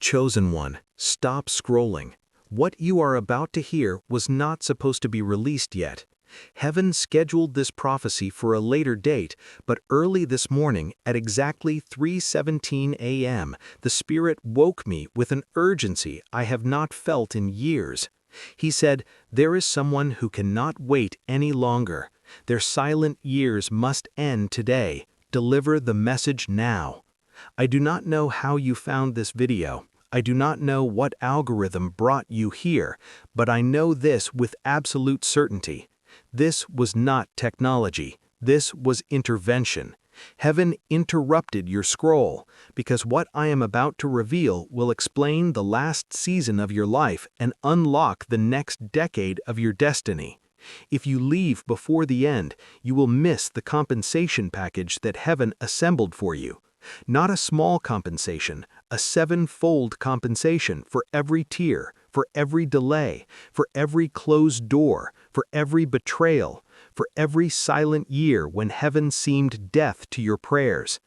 Chosen one, stop scrolling. What you are about to hear was not supposed to be released yet. Heaven scheduled this prophecy for a later date, but early this morning, at exactly 3:17 a.m., the Spirit woke me with an urgency I have not felt in years. He said, "There is someone who cannot wait any longer. Their silent years must end today. Deliver the message now." I do not know how you found this video. I do not know what algorithm brought you here, but I know this with absolute certainty. This was not technology. This was intervention. Heaven interrupted your scroll, because what I am about to reveal will explain the last season of your life and unlock the next decade of your destiny. If you leave before the end, you will miss the compensation package that heaven assembled for you. Not a small compensation, a seven-fold compensation for every tear, for every delay, for every closed door, for every betrayal, for every silent year when heaven seemed deaf to your prayers.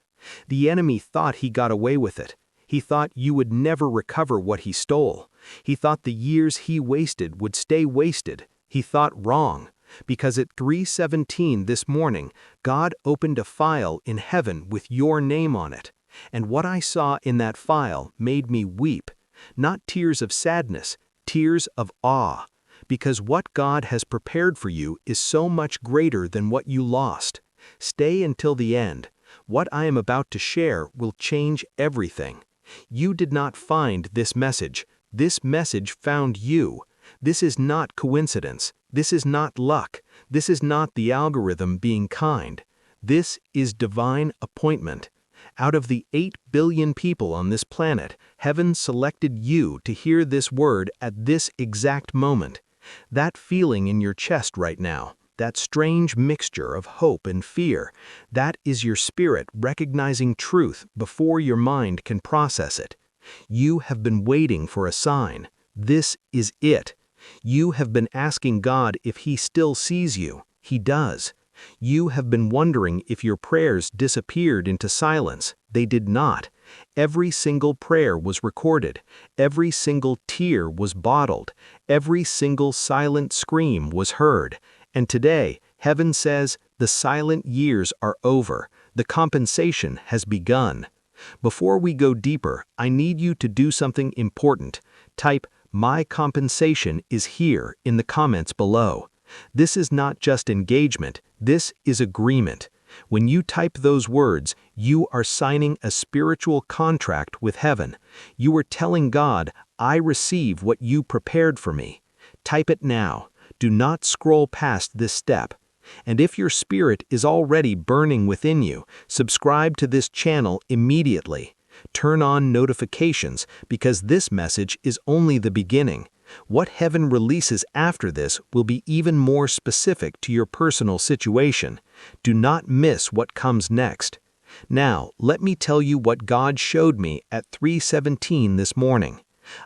The enemy thought he got away with it. He thought you would never recover what he stole. He thought the years he wasted would stay wasted. He thought wrong. Because at 3:17 this morning, God opened a file in heaven with your name on it. And what I saw in that file made me weep. Not tears of sadness, tears of awe. Because what God has prepared for you is so much greater than what you lost. Stay until the end. What I am about to share will change everything. You did not find this message. This message found you. This is not coincidence. This is not luck. This is not the algorithm being kind. This is divine appointment. Out of the 8 billion people on this planet, heaven selected you to hear this word at this exact moment. That feeling in your chest right now, that strange mixture of hope and fear, that is your spirit recognizing truth before your mind can process it. You have been waiting for a sign. This is it. You have been asking God if He still sees you. He does. You have been wondering if your prayers disappeared into silence. They did not. Every single prayer was recorded. Every single tear was bottled. Every single silent scream was heard. And today, heaven says, the silent years are over. The compensation has begun. Before we go deeper, I need you to do something important. Type, "My compensation is here" in the comments below. This is not just engagement, this is agreement. When you type those words, you are signing a spiritual contract with heaven. You are telling God, "I receive what you prepared for me." Type it now. Do not scroll past this step. And if your spirit is already burning within you, subscribe to this channel immediately. Turn on notifications because this message is only the beginning. What heaven releases after this will be even more specific to your personal situation. Do not miss what comes next. Now, let me tell you what God showed me at 3:17 this morning.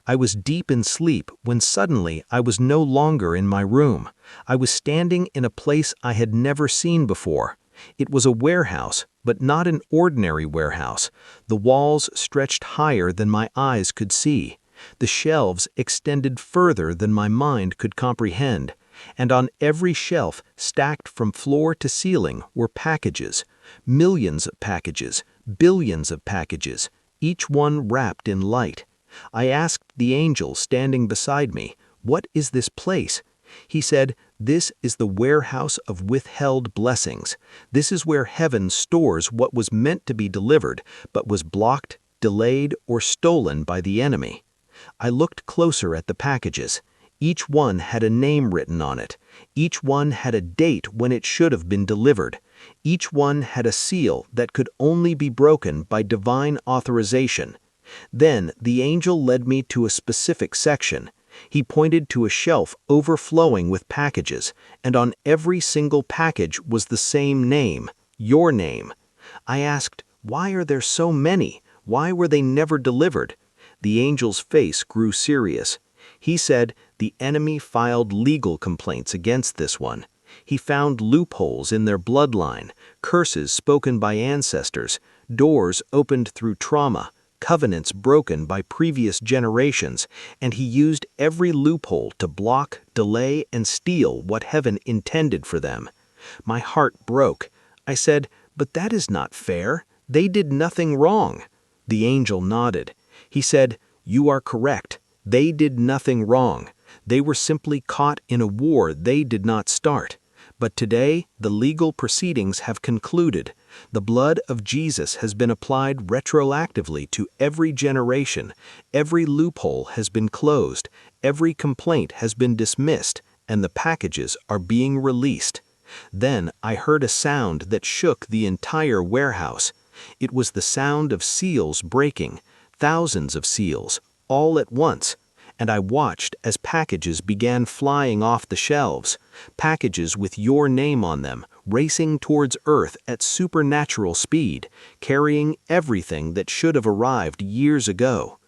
I was deep in sleep when suddenly I was no longer in my room. I was standing in a place I had never seen before. It was a warehouse, but not an ordinary warehouse. The walls stretched higher than my eyes could see. The shelves extended further than my mind could comprehend. And on every shelf, stacked from floor to ceiling, were packages. Millions of packages, billions of packages, each one wrapped in light. I asked the angel standing beside me, "What is this place?" He said, "This is the warehouse of withheld blessings. This is where heaven stores what was meant to be delivered, but was blocked, delayed, or stolen by the enemy." I looked closer at the packages. Each one had a name written on it. Each one had a date when it should have been delivered. Each one had a seal that could only be broken by divine authorization. Then the angel led me to a specific section. He pointed to a shelf overflowing with packages, and on every single package was the same name, your name. I asked, "Why are there so many? Why were they never delivered?" The angel's face grew serious. He said, "The enemy filed legal complaints against this one. He found loopholes in their bloodline, curses spoken by ancestors, doors opened through trauma, covenants broken by previous generations, and he used every loophole to block, delay, and steal what heaven intended for them. My heart broke. I said, "But that is not fair. They did nothing wrong." The angel nodded. He said, "You are correct. They did nothing wrong. They were simply caught in a war they did not start. But today, the legal proceedings have concluded. The blood of Jesus has been applied retroactively to every generation. Every loophole has been closed. Every complaint has been dismissed, and the packages are being released." Then I heard a sound that shook the entire warehouse. It was the sound of seals breaking, thousands of seals, all at once. And I watched as packages began flying off the shelves, packages with your name on them, racing towards Earth at supernatural speed, carrying everything that should have arrived years ago.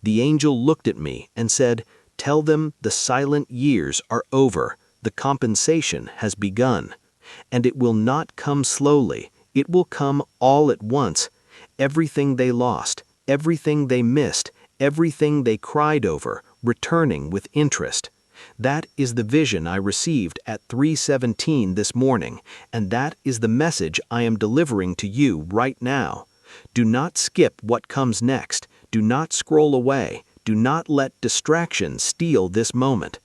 The angel looked at me and said, "Tell them the silent years are over. The compensation has begun. And it will not come slowly. It will come all at once. Everything they lost, everything they missed, everything they cried over, returning with interest. That is the vision I received at 3:17 this morning, and that is the message I am delivering to you right now. Do not skip what comes next. Do not scroll away. Do not let distraction steal this moment.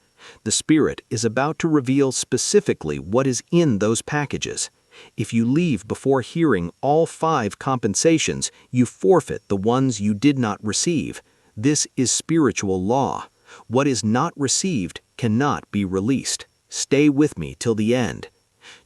The Spirit is about to reveal specifically what is in those packages. If you leave before hearing all 5 compensations, you forfeit the ones you did not receive. This is spiritual law. What is not received cannot be released. Stay with me till the end.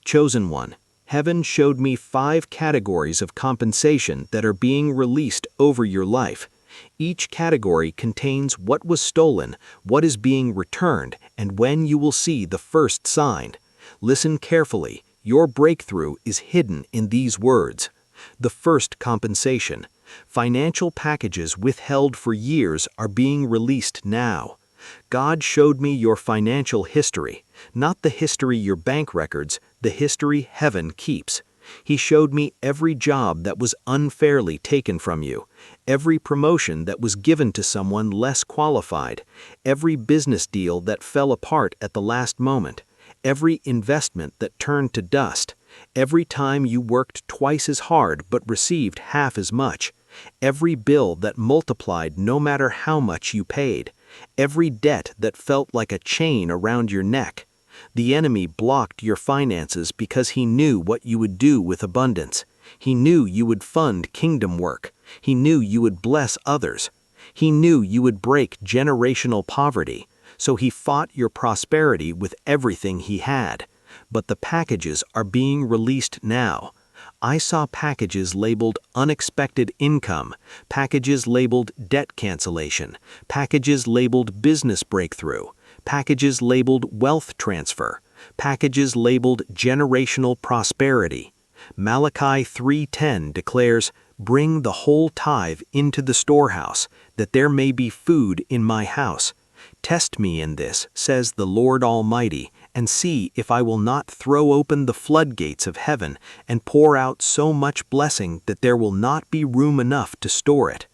Chosen one, heaven showed me 5 categories of compensation that are being released over your life. Each category contains what was stolen, what is being returned, and when you will see the first sign. Listen carefully. Your breakthrough is hidden in these words. The first compensation. Financial packages withheld for years are being released now. God showed me your financial history, not the history your bank records, the history heaven keeps. He showed me every job that was unfairly taken from you, every promotion that was given to someone less qualified, every business deal that fell apart at the last moment, every investment that turned to dust, every time you worked twice as hard but received half as much, every bill that multiplied no matter how much you paid, every debt that felt like a chain around your neck. The enemy blocked your finances because he knew what you would do with abundance. He knew you would fund kingdom work. He knew you would bless others. He knew you would break generational poverty, so he fought your prosperity with everything he had. But the packages are being released now. I saw packages labeled unexpected income, packages labeled debt cancellation, packages labeled business breakthrough, packages labeled wealth transfer, packages labeled generational prosperity. Malachi 3:10 declares, "Bring the whole tithe into the storehouse, that there may be food in my house. Test me in this, says the Lord Almighty, and see if I will not throw open the floodgates of heaven and pour out so much blessing that there will not be room enough to store it."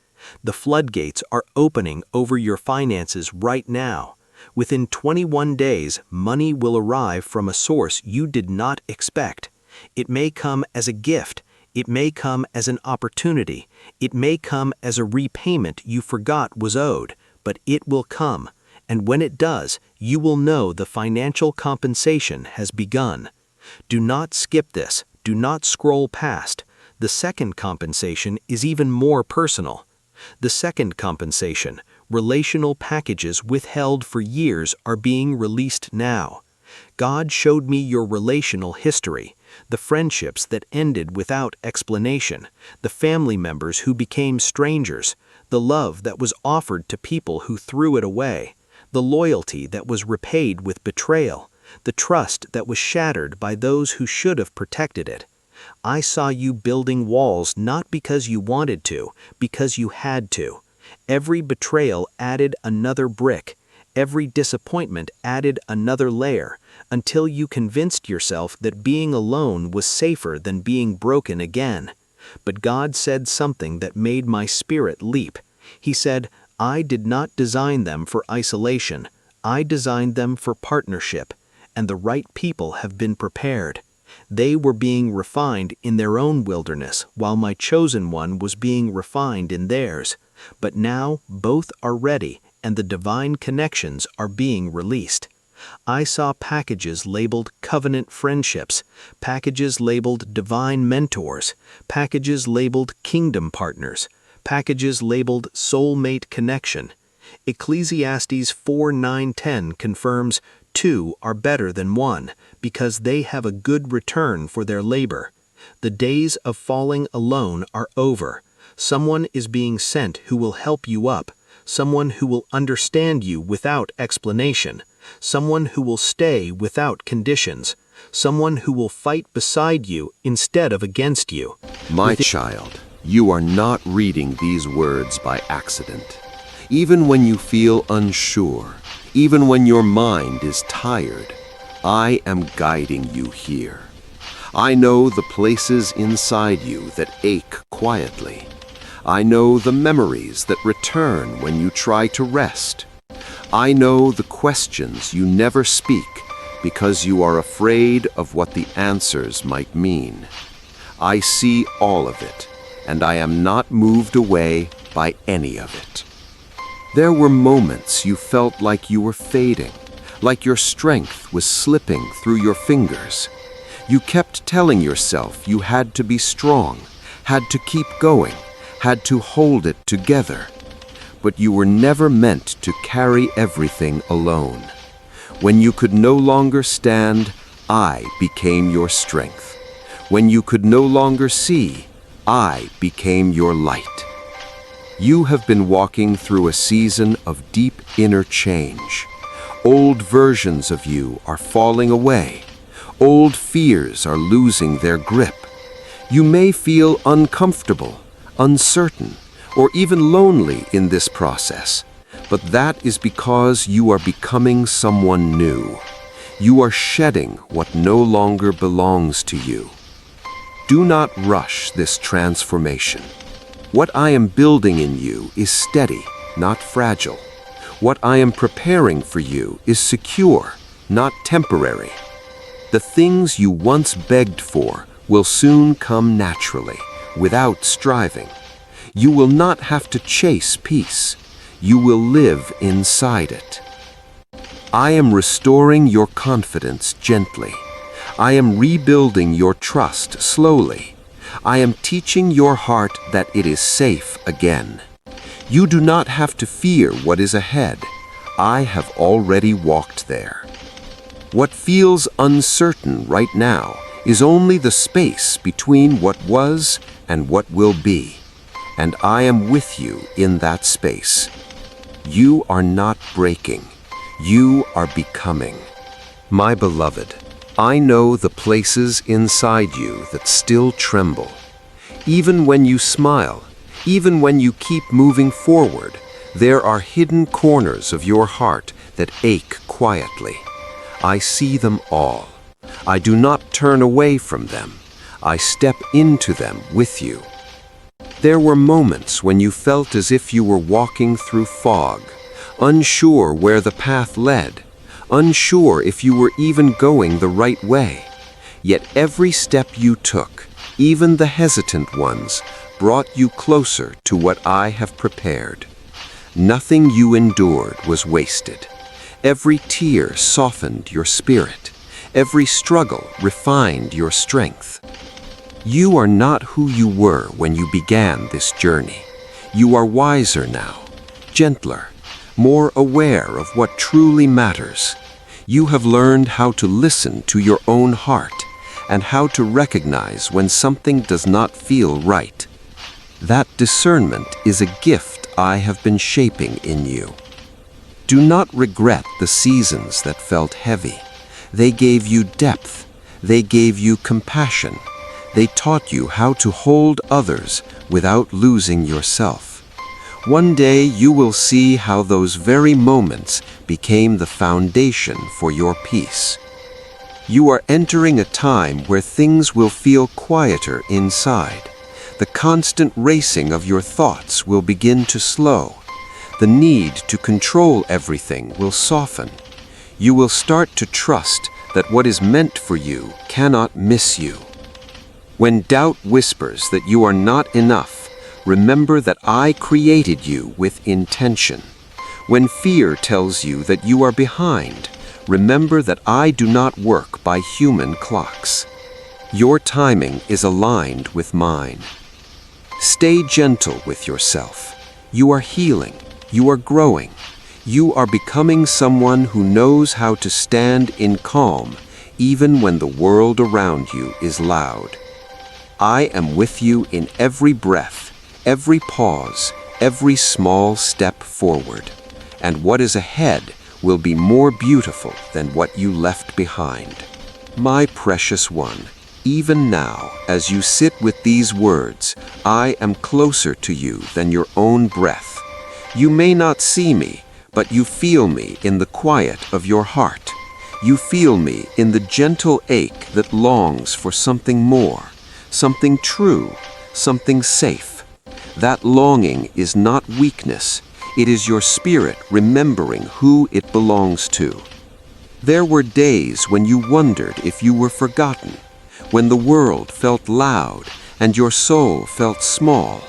The floodgates are opening over your finances right now. Within 21 days, money will arrive from a source you did not expect. It may come as a gift. It may come as an opportunity. It may come as a repayment you forgot was owed, but it will come. And when it does, you will know the financial compensation has begun. Do not skip this. Do not scroll past. The second compensation is even more personal. The second compensation, relational packages withheld for years, are being released now. God showed me your relational history, the friendships that ended without explanation, the family members who became strangers, the love that was offered to people who threw it away, the loyalty that was repaid with betrayal, the trust that was shattered by those who should have protected it. I saw you building walls not because you wanted to, because you had to. Every betrayal added another brick. Every disappointment added another layer, until you convinced yourself that being alone was safer than being broken again. But God said something that made my spirit leap. He said, I did not design them for isolation. I designed them for partnership, and the right people have been prepared. They were being refined in their own wilderness, while my chosen one was being refined in theirs. But now both are ready, and the divine connections are being released. I saw packages labeled covenant friendships, packages labeled divine mentors, packages labeled kingdom partners, packages labeled soulmate connection. Ecclesiastes 4:9-10 confirms, two are better than one, because they have a good return for their labor. The days of falling alone are over. Someone is being sent who will help you up, someone who will understand you without explanation, someone who will stay without conditions, someone who will fight beside you instead of against you. My child, you are not reading these words by accident. Even when you feel unsure, even when your mind is tired, I am guiding you here. I know the places inside you that ache quietly. I know the memories that return when you try to rest. I know the questions you never speak because you are afraid of what the answers might mean. I see all of it, and I am not moved away by any of it. There were moments you felt like you were fading, like your strength was slipping through your fingers. You kept telling yourself you had to be strong, had to keep going, had to hold it together. But you were never meant to carry everything alone. When you could no longer stand, I became your strength. When you could no longer see, I became your light. You have been walking through a season of deep inner change. Old versions of you are falling away. Old fears are losing their grip. You may feel uncomfortable, uncertain, or even lonely in this process, but that is because you are becoming someone new. You are shedding what no longer belongs to you. Do not rush this transformation. What I am building in you is steady, not fragile. What I am preparing for you is secure, not temporary. The things you once begged for will soon come naturally, without striving. You will not have to chase peace. You will live inside it. I am restoring your confidence gently. I am rebuilding your trust slowly. I am teaching your heart that it is safe again. You do not have to fear what is ahead. I have already walked there. What feels uncertain right now is only the space between what was and what will be. And I am with you in that space. You are not breaking. You are becoming. My beloved, I know the places inside you that still tremble. Even when you smile, even when you keep moving forward, there are hidden corners of your heart that ache quietly. I see them all. I do not turn away from them. I step into them with you. There were moments when you felt as if you were walking through fog, unsure where the path led, unsure if you were even going the right way. Yet every step you took, even the hesitant ones, brought you closer to what I have prepared. Nothing you endured was wasted. Every tear softened your spirit. Every struggle refined your strength. You are not who you were when you began this journey. You are wiser now, gentler, more aware of what truly matters. You have learned how to listen to your own heart and how to recognize when something does not feel right. That discernment is a gift I have been shaping in you. Do not regret the seasons that felt heavy. They gave you depth. They gave you compassion. They taught you how to hold others without losing yourself. One day you will see how those very moments became the foundation for your peace. You are entering a time where things will feel quieter inside. The constant racing of your thoughts will begin to slow. The need to control everything will soften. You will start to trust that what is meant for you cannot miss you. When doubt whispers that you are not enough, remember that I created you with intention. When fear tells you that you are behind, remember that I do not work by human clocks. Your timing is aligned with mine. Stay gentle with yourself. You are healing. You are growing. You are becoming someone who knows how to stand in calm, even when the world around you is loud. I am with you in every breath, every pause, every small step forward. And what is ahead will be more beautiful than what you left behind. My precious one, even now, as you sit with these words, I am closer to you than your own breath. You may not see me, but you feel me in the quiet of your heart. You feel me in the gentle ache that longs for something more, something true, something safe. That longing is not weakness. It is your spirit remembering who it belongs to. There were days when you wondered if you were forgotten, when the world felt loud and your soul felt small,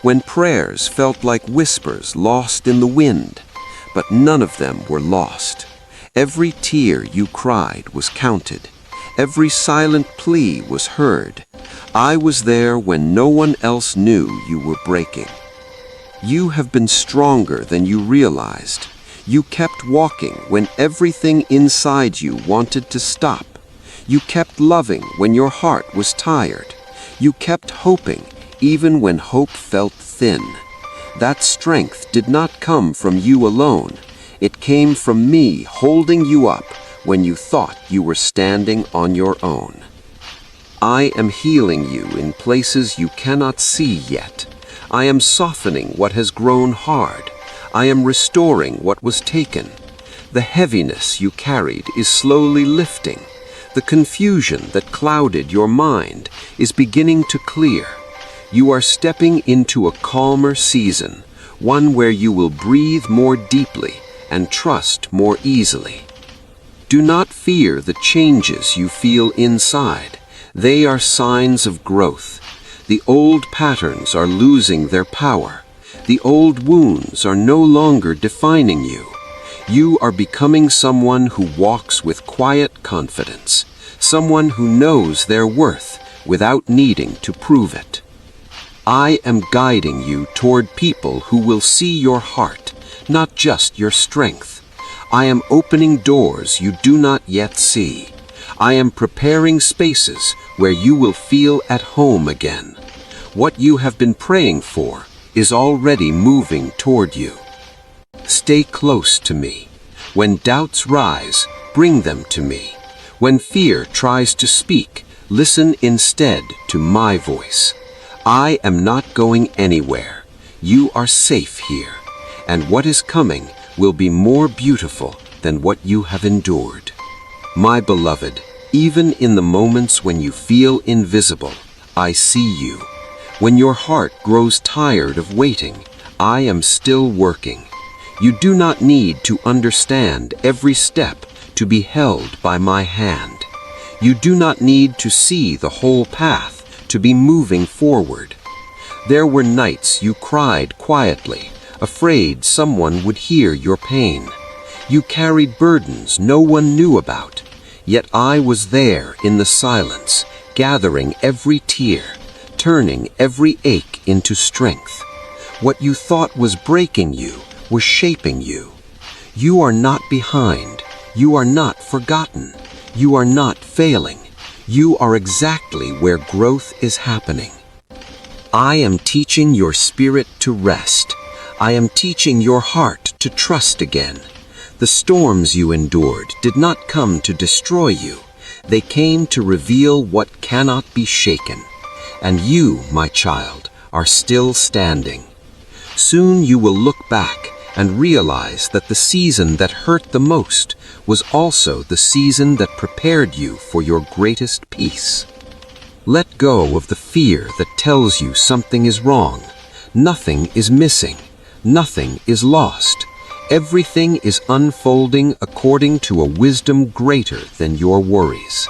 when prayers felt like whispers lost in the wind. But none of them were lost. Every tear you cried was counted. Every silent plea was heard. I was there when no one else knew you were breaking. You have been stronger than you realized. You kept walking when everything inside you wanted to stop. You kept loving when your heart was tired. You kept hoping even when hope felt thin. That strength did not come from you alone. It came from me holding you up when you thought you were standing on your own. I am healing you in places you cannot see yet. I am softening what has grown hard. I am restoring what was taken. The heaviness you carried is slowly lifting. The confusion that clouded your mind is beginning to clear. You are stepping into a calmer season, one where you will breathe more deeply and trust more easily. Do not fear the changes you feel inside. They are signs of growth. The old patterns are losing their power. The old wounds are no longer defining you. You are becoming someone who walks with quiet confidence, someone who knows their worth without needing to prove it. I am guiding you toward people who will see your heart, not just your strength. I am opening doors you do not yet see. I am preparing spaces where you will feel at home again. What you have been praying for is already moving toward you. Stay close to me. When doubts rise, bring them to me. When fear tries to speak, listen instead to my voice. I am not going anywhere. You are safe here, and what is coming will be more beautiful than what you have endured. My beloved, even in the moments when you feel invisible, I see you. When your heart grows tired of waiting, I am still working. You do not need to understand every step to be held by my hand. You do not need to see the whole path to be moving forward. There were nights you cried quietly, afraid someone would hear your pain. You carried burdens no one knew about, yet I was there in the silence, gathering every tear, turning every ache into strength. What you thought was breaking you was shaping you. You are not behind. You are not forgotten. You are not failing. You are exactly where growth is happening. I am teaching your spirit to rest. I am teaching your heart to trust again. The storms you endured did not come to destroy you. They came to reveal what cannot be shaken. And you, my child, are still standing. Soon you will look back and realize that the season that hurt the most was also the season that prepared you for your greatest peace. Let go of the fear that tells you something is wrong. Nothing is missing. Nothing is lost. Everything is unfolding according to a wisdom greater than your worries.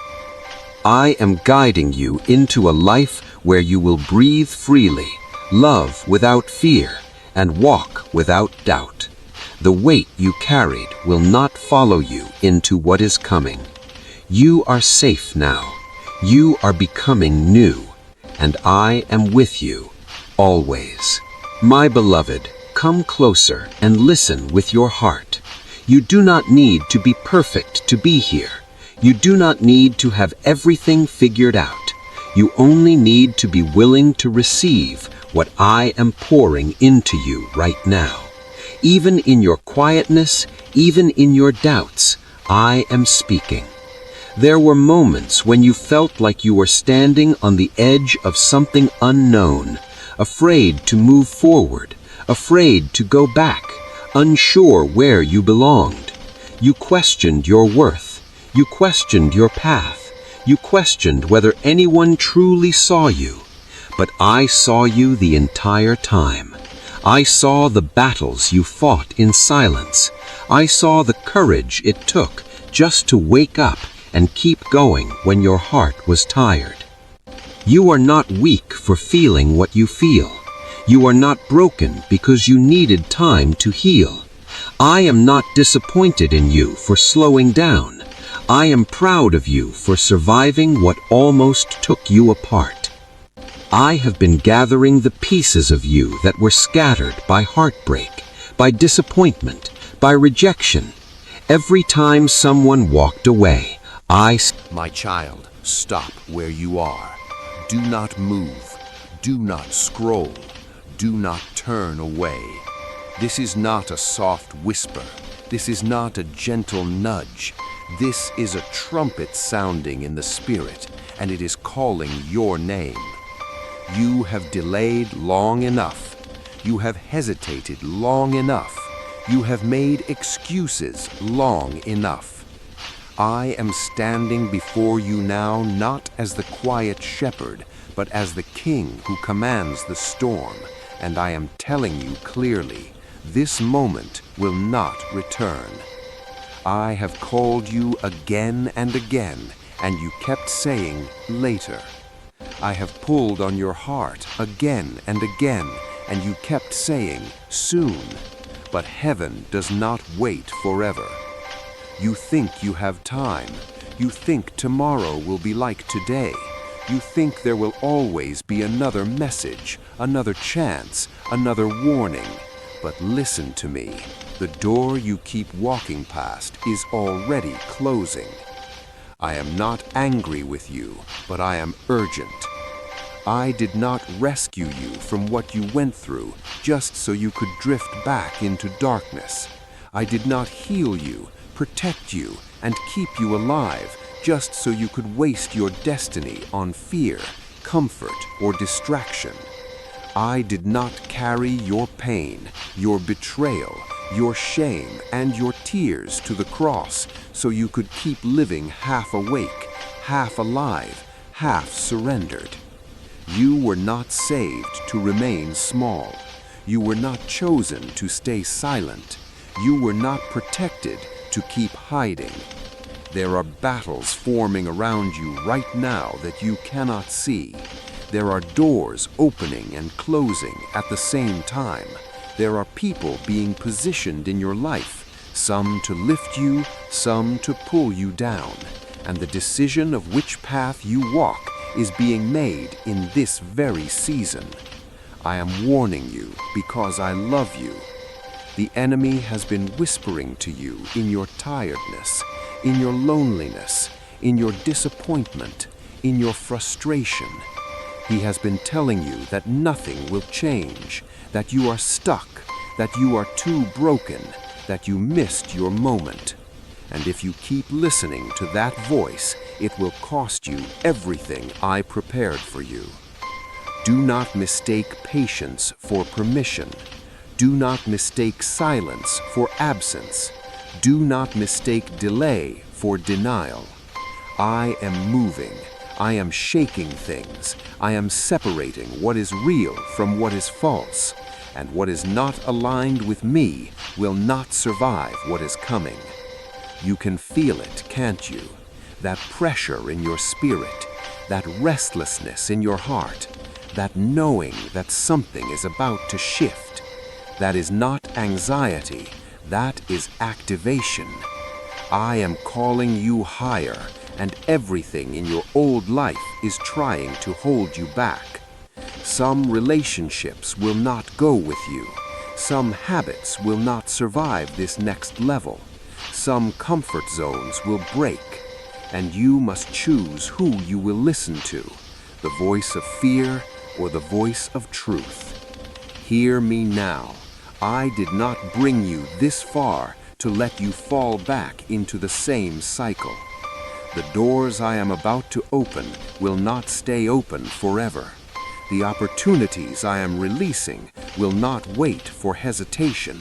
I am guiding you into a life where you will breathe freely, love without fear, and walk without doubt. The weight you carried will not follow you into what is coming. You are safe now. You are becoming new, and I am with you, always. My beloved, come closer and listen with your heart. You do not need to be perfect to be here. You do not need to have everything figured out. You only need to be willing to receive what I am pouring into you right now. Even in your quietness, even in your doubts, I am speaking. There were moments when you felt like you were standing on the edge of something unknown, afraid to move forward, afraid to go back, unsure where you belonged. You questioned your worth. You questioned your path. You questioned whether anyone truly saw you. But I saw you the entire time. I saw the battles you fought in silence. I saw the courage it took just to wake up and keep going when your heart was tired. You are not weak for feeling what you feel. You are not broken because you needed time to heal. I am not disappointed in you for slowing down. I am proud of you for surviving what almost took you apart. I have been gathering the pieces of you that were scattered by heartbreak, by disappointment, by rejection. Every time someone walked away, My child, stop where you are. Do not move. Do not scroll. Do not turn away. This is not a soft whisper. This is not a gentle nudge. This is a trumpet sounding in the spirit, and it is calling your name. You have delayed long enough. You have hesitated long enough. You have made excuses long enough. I am standing before you now not as the quiet shepherd, but as the king who commands the storm, and I am telling you clearly, this moment will not return. I have called you again and again, and you kept saying, later. I have pulled on your heart again and again, and you kept saying, soon. But heaven does not wait forever. You think you have time. You think tomorrow will be like today. You think there will always be another message, another chance, another warning. But listen to me. The door you keep walking past is already closing. I am not angry with you, but I am urgent. I did not rescue you from what you went through just so you could drift back into darkness. I did not heal you, protect you, and keep you alive just so you could waste your destiny on fear, comfort, or distraction. I did not carry your pain, your betrayal, your shame, and your tears to the cross so you could keep living half awake, half alive, half surrendered. You were not saved to remain small. You were not chosen to stay silent. You were not protected to keep hiding. There are battles forming around you right now that you cannot see. There are doors opening and closing at the same time. There are people being positioned in your life, some to lift you, some to pull you down. And the decision of which path you walk is being made in this very season. I am warning you because I love you. The enemy has been whispering to you in your tiredness, in your loneliness, in your disappointment, in your frustration. He has been telling you that nothing will change, that you are stuck, that you are too broken, that you missed your moment. And if you keep listening to that voice, it will cost you everything I prepared for you. Do not mistake patience for permission. Do not mistake silence for absence. Do not mistake delay for denial. I am moving. I am shaking things. I am separating what is real from what is false. And what is not aligned with me will not survive what is coming. You can feel it, can't you? That pressure in your spirit, that restlessness in your heart, that knowing that something is about to shift. That is not anxiety, that is activation. I am calling you higher, and everything in your old life is trying to hold you back. Some relationships will not go with you. Some habits will not survive this next level. Some comfort zones will break. And you must choose who you will listen to, the voice of fear or the voice of truth. Hear me now. I did not bring you this far to let you fall back into the same cycle. The doors I am about to open will not stay open forever. The opportunities I am releasing will not wait for hesitation.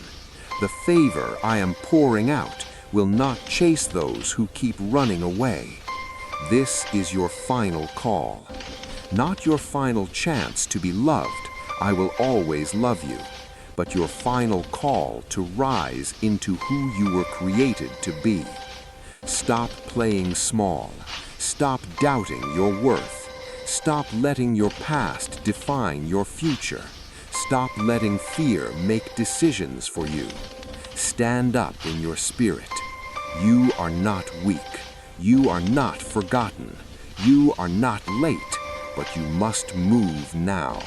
The favor I am pouring out will not chase those who keep running away. This is your final call. Not your final chance to be loved, I will always love you, but your final call to rise into who you were created to be. Stop playing small. Stop doubting your worth. Stop letting your past define your future. Stop letting fear make decisions for you. Stand up in your spirit. You are not weak. You are not forgotten. You are not late, but you must move now.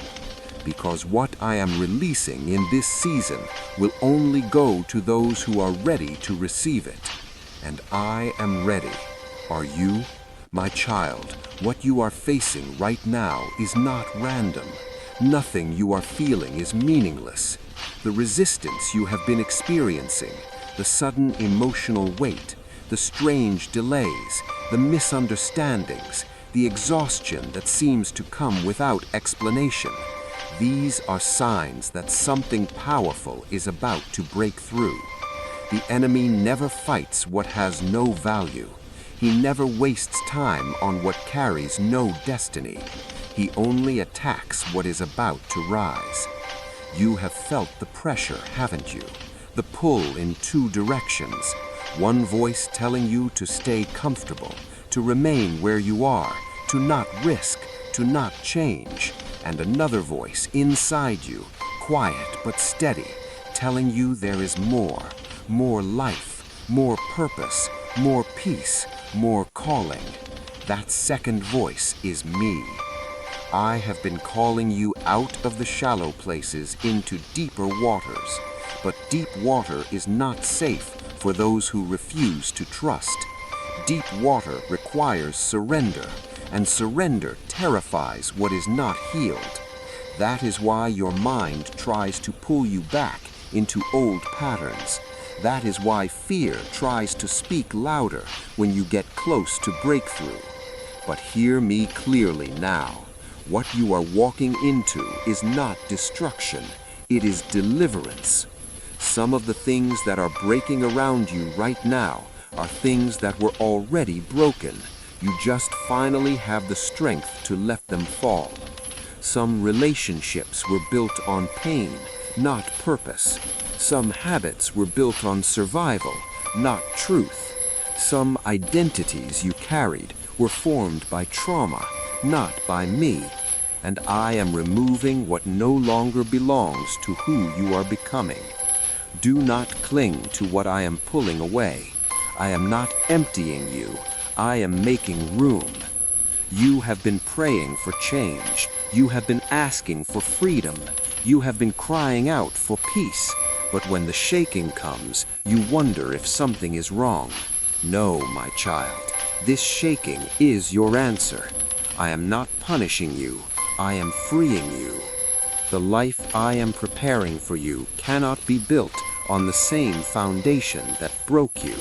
Because what I am releasing in this season will only go to those who are ready to receive it. And I am ready. Are you? My child, what you are facing right now is not random. Nothing you are feeling is meaningless. The resistance you have been experiencing, the sudden emotional weight, the strange delays, the misunderstandings, the exhaustion that seems to come without explanation. These are signs that something powerful is about to break through. The enemy never fights what has no value. He never wastes time on what carries no destiny. He only attacks what is about to rise. You have felt the pressure, haven't you? The pull in two directions. One voice telling you to stay comfortable, to remain where you are, to not risk, to not change. And another voice inside you, quiet but steady, telling you there is more life, more purpose, more peace, more calling. That second voice is me. I have been calling you out of the shallow places into deeper waters, but deep water is not safe for those who refuse to trust. Deep water requires surrender, and surrender terrifies what is not healed. That is why your mind tries to pull you back into old patterns. That is why fear tries to speak louder when you get close to breakthrough. But hear me clearly now. What you are walking into is not destruction, it is deliverance. Some of the things that are breaking around you right now are things that were already broken. You just finally have the strength to let them fall. Some relationships were built on pain, not purpose. Some habits were built on survival, not truth. Some identities you carried were formed by trauma, not by me. And I am removing what no longer belongs to who you are becoming. Do not cling to what I am pulling away. I am not emptying you. I am making room. You have been praying for change. You have been asking for freedom. You have been crying out for peace. But when the shaking comes, you wonder if something is wrong. No, my child, this shaking is your answer. I am not punishing you. I am freeing you. The life I am preparing for you cannot be built on the same foundation that broke you.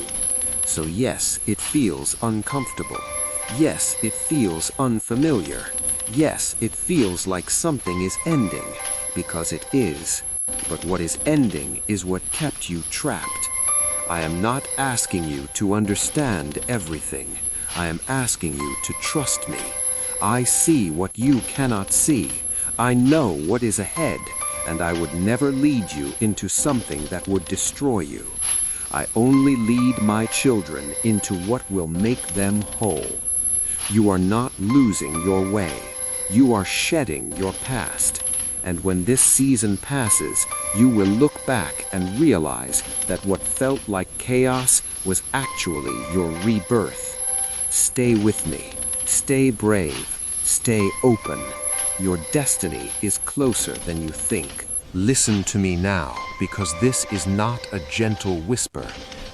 So yes, it feels uncomfortable. Yes, it feels unfamiliar. Yes, it feels like something is ending, because it is. But what is ending is what kept you trapped. I am not asking you to understand everything. I am asking you to trust me. I see what you cannot see. I know what is ahead, and I would never lead you into something that would destroy you. I only lead my children into what will make them whole. You are not losing your way. You are shedding your past. And when this season passes, you will look back and realize that what felt like chaos was actually your rebirth. Stay with me. Stay brave. Stay open. Your destiny is closer than you think. Listen to me now, because this is not a gentle whisper.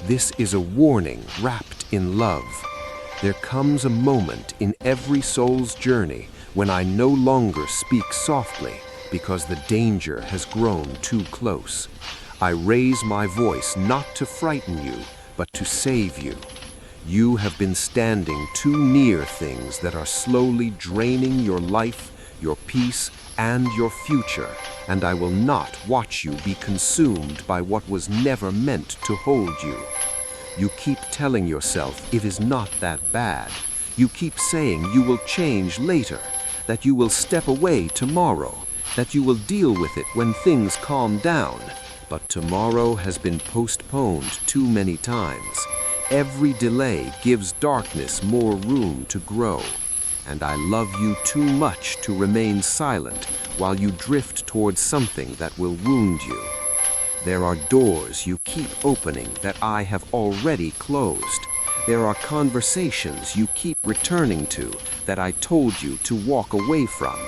This is a warning wrapped in love. There comes a moment in every soul's journey when I no longer speak softly, because the danger has grown too close. I raise my voice not to frighten you, but to save you. You have been standing too near things that are slowly draining your life, your peace, and your future, and I will not watch you be consumed by what was never meant to hold you. You keep telling yourself it is not that bad. You keep saying you will change later, that you will step away tomorrow, that you will deal with it when things calm down. But tomorrow has been postponed too many times. Every delay gives darkness more room to grow. And I love you too much to remain silent while you drift towards something that will wound you. There are doors you keep opening that I have already closed. There are conversations you keep returning to that I told you to walk away from.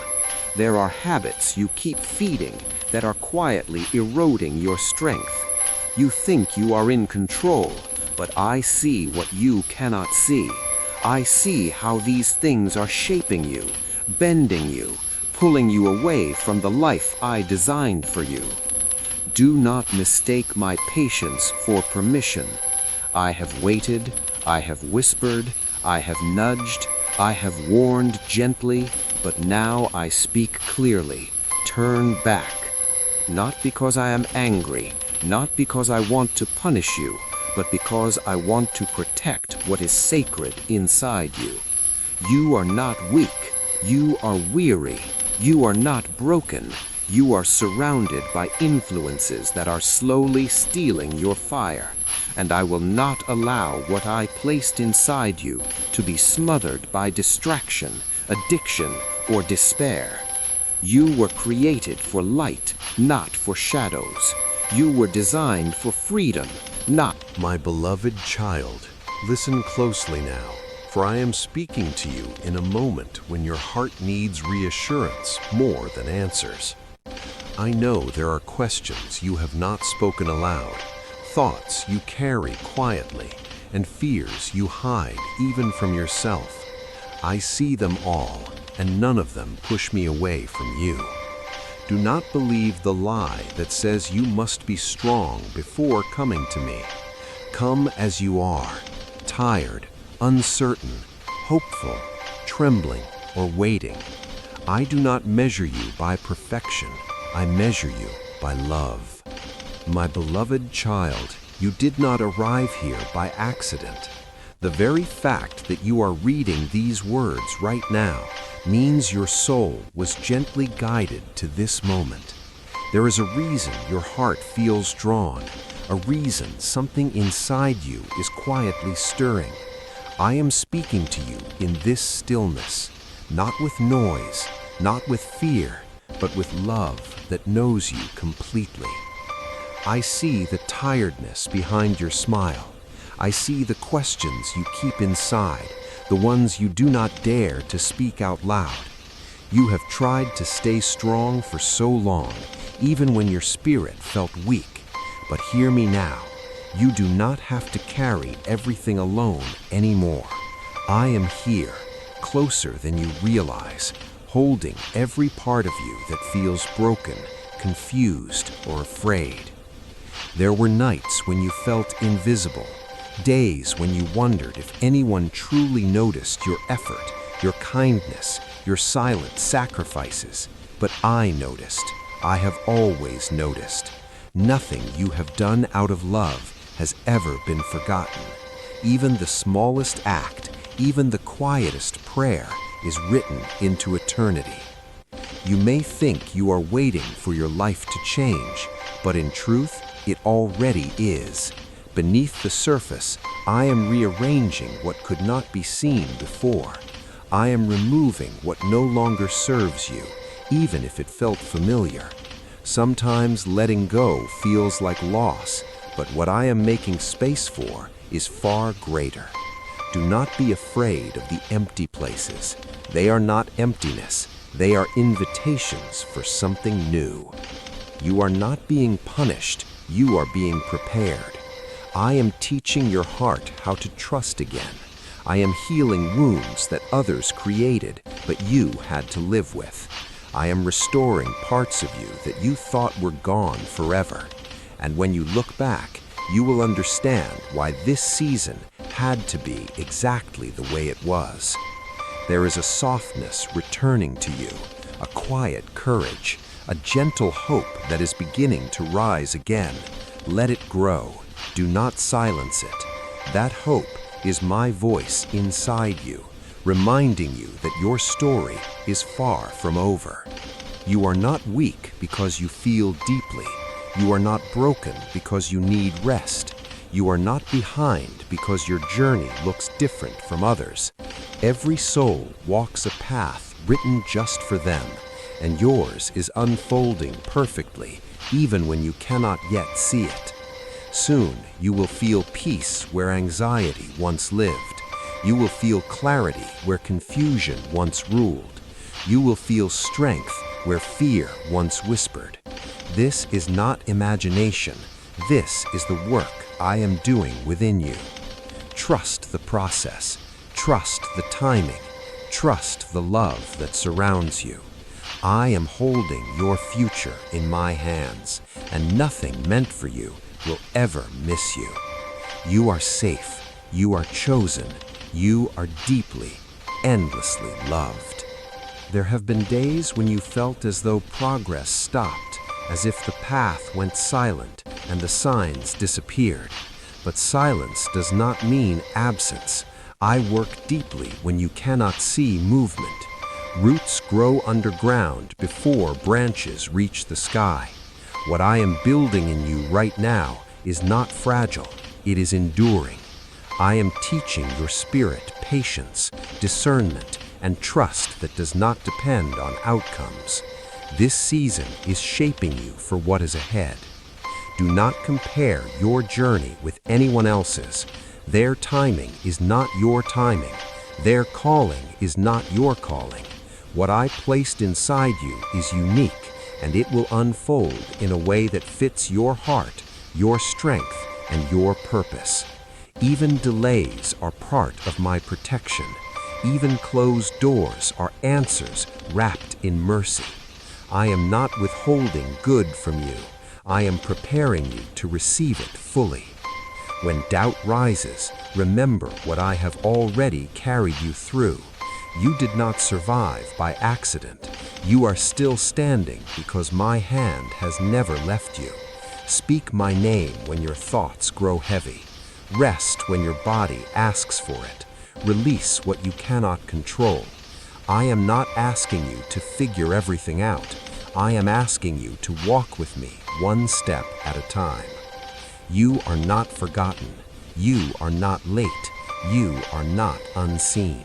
There are habits you keep feeding that are quietly eroding your strength. You think you are in control, but I see what you cannot see. I see how these things are shaping you, bending you, pulling you away from the life I designed for you. Do not mistake my patience for permission. I have waited, I have whispered, I have nudged, I have warned gently, but now I speak clearly. Turn back. Not because I am angry, not because I want to punish you, but because I want to protect what is sacred inside you. You are not weak. You are weary. You are not broken. You are surrounded by influences that are slowly stealing your fire, and I will not allow what I placed inside you to be smothered by distraction, addiction, or despair. You were created for light, not for shadows. You were designed for freedom, not... My beloved child, listen closely now, for I am speaking to you in a moment when your heart needs reassurance more than answers. I know there are questions you have not spoken aloud, thoughts you carry quietly, and fears you hide even from yourself. I see them all, and none of them push me away from you. Do not believe the lie that says you must be strong before coming to me. Come as you are, tired, uncertain, hopeful, trembling, or waiting. I do not measure you by perfection. I measure you by love. My beloved child, you did not arrive here by accident. The very fact that you are reading these words right now means your soul was gently guided to this moment. There is a reason your heart feels drawn, a reason something inside you is quietly stirring. I am speaking to you in this stillness, not with noise, not with fear, but with love that knows you completely. I see the tiredness behind your smile. I see the questions you keep inside, the ones you do not dare to speak out loud. You have tried to stay strong for so long, even when your spirit felt weak. But hear me now. You do not have to carry everything alone anymore. I am here, closer than you realize, holding every part of you that feels broken, confused, or afraid. There were nights when you felt invisible, days when you wondered if anyone truly noticed your effort, your kindness, your silent sacrifices. But I noticed. I have always noticed. Nothing you have done out of love has ever been forgotten. Even the smallest act, even the quietest prayer, is written into eternity. You may think you are waiting for your life to change, but in truth, it already is. Beneath the surface, I am rearranging what could not be seen before. I am removing what no longer serves you, even if it felt familiar. Sometimes letting go feels like loss, but what I am making space for is far greater. Do not be afraid of the empty places. They are not emptiness. They are invitations for something new. You are not being punished. You are being prepared. I am teaching your heart how to trust again. I am healing wounds that others created, but you had to live with. I am restoring parts of you that you thought were gone forever. And when you look back, you will understand why this season had to be exactly the way it was. There is a softness returning to you, a quiet courage, a gentle hope that is beginning to rise again. Let it grow. Do not silence it. That hope is my voice inside you, reminding you that your story is far from over. You are not weak because you feel deeply. You are not broken because you need rest. You are not behind because your journey looks different from others. Every soul walks a path written just for them, and yours is unfolding perfectly, even when you cannot yet see it. Soon, you will feel peace where anxiety once lived. You will feel clarity where confusion once ruled. You will feel strength where fear once whispered. This is not imagination. This is the work I am doing within you. Trust the process. Trust the timing. Trust the love that surrounds you. I am holding your future in my hands, and nothing meant for you will ever miss you. You are safe. You are chosen. You are deeply, endlessly loved. There have been days when you felt as though progress stopped, as if the path went silent and the signs disappeared. But silence does not mean absence. I work deeply when you cannot see movement. Roots grow underground before branches reach the sky. What I am building in you right now is not fragile, it is enduring. I am teaching your spirit patience, discernment, and trust that does not depend on outcomes. This season is shaping you for what is ahead. Do not compare your journey with anyone else's. Their timing is not your timing. Their calling is not your calling. What I placed inside you is unique, and it will unfold in a way that fits your heart, your strength, and your purpose. Even delays are part of my protection. Even closed doors are answers wrapped in mercy. I am not withholding good from you. I am preparing you to receive it fully. When doubt rises, remember what I have already carried you through. You did not survive by accident. You are still standing because my hand has never left you. Speak my name when your thoughts grow heavy. Rest when your body asks for it. Release what you cannot control. I am not asking you to figure everything out. I am asking you to walk with me one step at a time. You are not forgotten. You are not late. You are not unseen.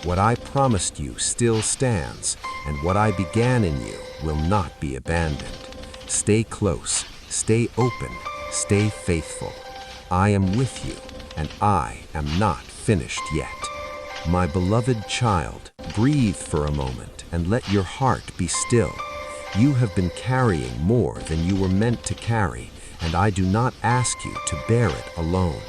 What I promised you still stands, and what I began in you will not be abandoned. Stay close, stay open, stay faithful. I am with you, and I am not finished yet. My beloved child, breathe for a moment and let your heart be still. You have been carrying more than you were meant to carry, and I do not ask you to bear it alone.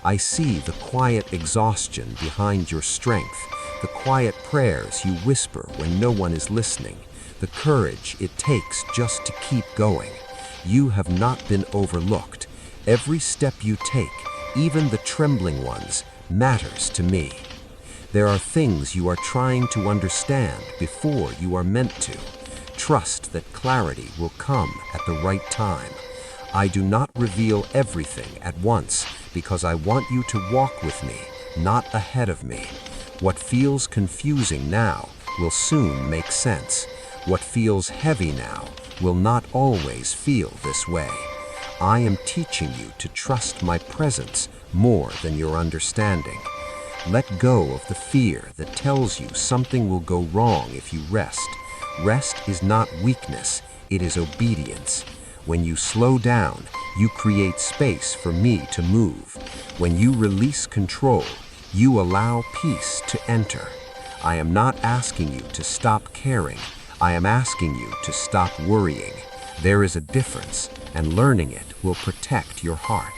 I see the quiet exhaustion behind your strength, the quiet prayers you whisper when no one is listening, the courage it takes just to keep going. You have not been overlooked. Every step you take, even the trembling ones, matters to me. There are things you are trying to understand before you are meant to. Trust that clarity will come at the right time. I do not reveal everything at once because I want you to walk with me, not ahead of me. What feels confusing now will soon make sense. What feels heavy now will not always feel this way. I am teaching you to trust my presence more than your understanding. Let go of the fear that tells you something will go wrong if you rest. Rest is not weakness, it is obedience. When you slow down, you create space for me to move. When you release control, you allow peace to enter. I am not asking you to stop caring. I am asking you to stop worrying. There is a difference, and learning it will protect your heart.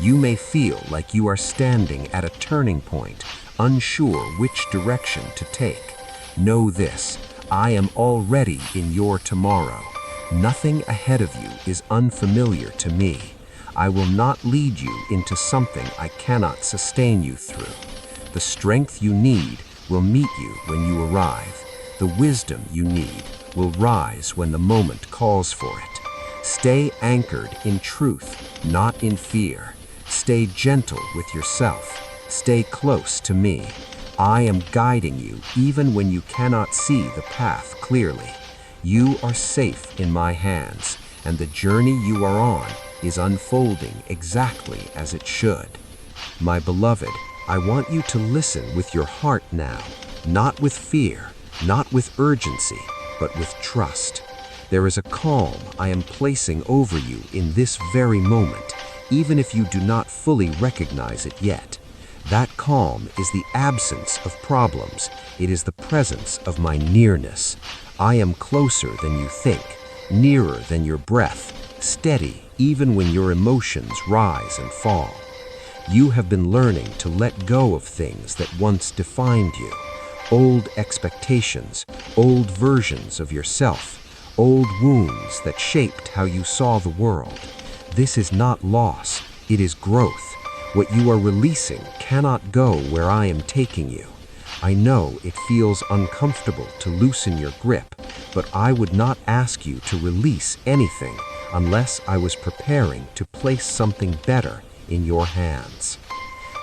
You may feel like you are standing at a turning point, unsure which direction to take. Know this, I am already in your tomorrow. Nothing ahead of you is unfamiliar to me. I will not lead you into something I cannot sustain you through. The strength you need will meet you when you arrive. The wisdom you need will rise when the moment calls for it. Stay anchored in truth, not in fear. Stay gentle with yourself. Stay close to me. I am guiding you even when you cannot see the path clearly. You are safe in my hands, and the journey you are on is unfolding exactly as it should. My beloved, I want you to listen with your heart now, not with fear, not with urgency, but with trust. There is a calm I am placing over you in this very moment, even if you do not fully recognize it yet. That calm is the absence of problems. It is the presence of my nearness. I am closer than you think, nearer than your breath, steady even when your emotions rise and fall. You have been learning to let go of things that once defined you. Old expectations, old versions of yourself, old wounds that shaped how you saw the world. This is not loss, it is growth. What you are releasing cannot go where I am taking you. I know it feels uncomfortable to loosen your grip, but I would not ask you to release anything unless I was preparing to place something better in your hands.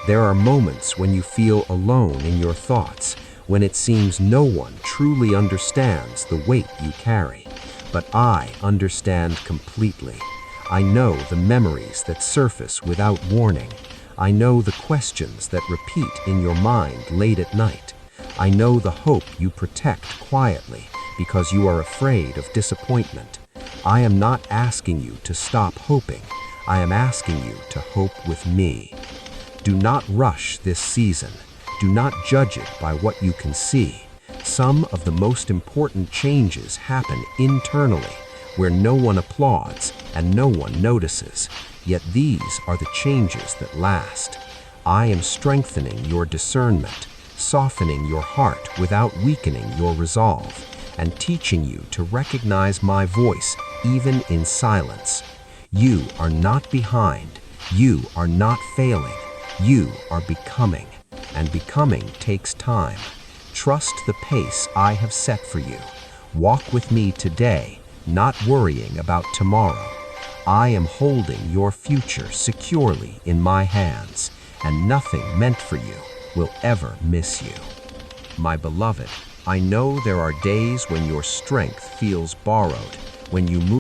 There are moments when you feel alone in your thoughts, when it seems no one truly understands the weight you carry. But I understand completely. I know the memories that surface without warning. I know the questions that repeat in your mind late at night. I know the hope you protect quietly because you are afraid of disappointment. I am not asking you to stop hoping. I am asking you to hope with me. Do not rush this season. Do not judge it by what you can see. Some of the most important changes happen internally, where no one applauds and no one notices. Yet these are the changes that last. I am strengthening your discernment, softening your heart without weakening your resolve, and teaching you to recognize my voice even in silence. You are not behind. You are not failing. You are becoming, and becoming takes time. Trust the pace I have set for you. Walk with me today, not worrying about tomorrow. I am holding your future securely in my hands, and nothing meant for you will ever miss you. My beloved, I know there are days when your strength feels borrowed, when you move